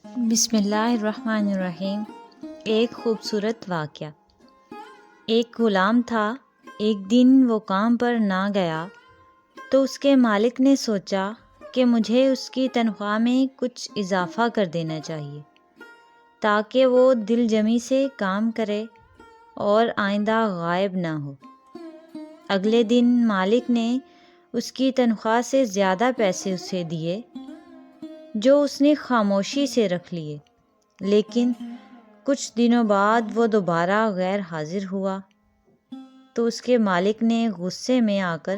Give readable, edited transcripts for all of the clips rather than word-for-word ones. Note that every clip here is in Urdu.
بسم اللہ الرحمن الرحیم۔ ایک خوبصورت واقعہ۔ ایک غلام تھا۔ ایک دن وہ کام پر نہ گیا تو اس کے مالک نے سوچا کہ مجھے اس کی تنخواہ میں کچھ اضافہ کر دینا چاہیے تاکہ وہ دل جمی سے کام کرے اور آئندہ غائب نہ ہو۔ اگلے دن مالک نے اس کی تنخواہ سے زیادہ پیسے اسے دیے جو اس نے خاموشی سے رکھ لیے، لیکن کچھ دنوں بعد وہ دوبارہ غیر حاضر ہوا تو اس کے مالک نے غصے میں آ کر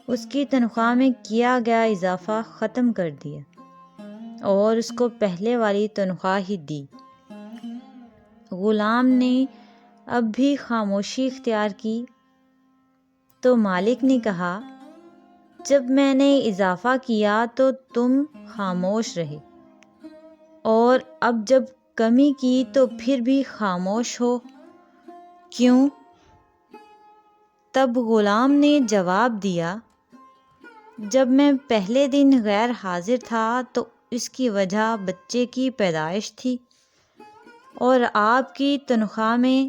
اس کی تنخواہ میں کیا گیا اضافہ ختم کر دیا اور اس کو پہلے والی تنخواہ ہی دی۔ غلام نے اب بھی خاموشی اختیار کی تو مالک نے کہا، جب میں نے اضافہ کیا تو تم خاموش رہے، اور اب جب کمی کی تو پھر بھی خاموش ہو، کیوں؟ تب غلام نے جواب دیا، جب میں پہلے دن غیر حاضر تھا تو اس کی وجہ بچے کی پیدائش تھی، اور آپ کی تنخواہ میں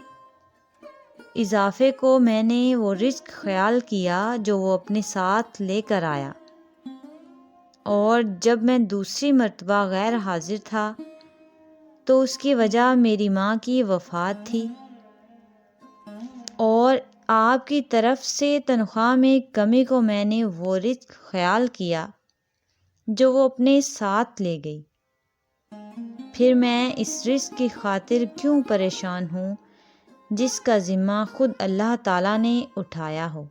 اضافے کو میں نے وہ رزق خیال کیا جو وہ اپنے ساتھ لے کر آیا، اور جب میں دوسری مرتبہ غیر حاضر تھا تو اس کی وجہ میری ماں کی وفات تھی، اور آپ کی طرف سے تنخواہ میں کمی کو میں نے وہ رزق خیال کیا جو وہ اپنے ساتھ لے گئی۔ پھر میں اس رزق کی خاطر کیوں پریشان ہوں جس کا ذمہ خود اللہ تعالیٰ نے اٹھایا ہو۔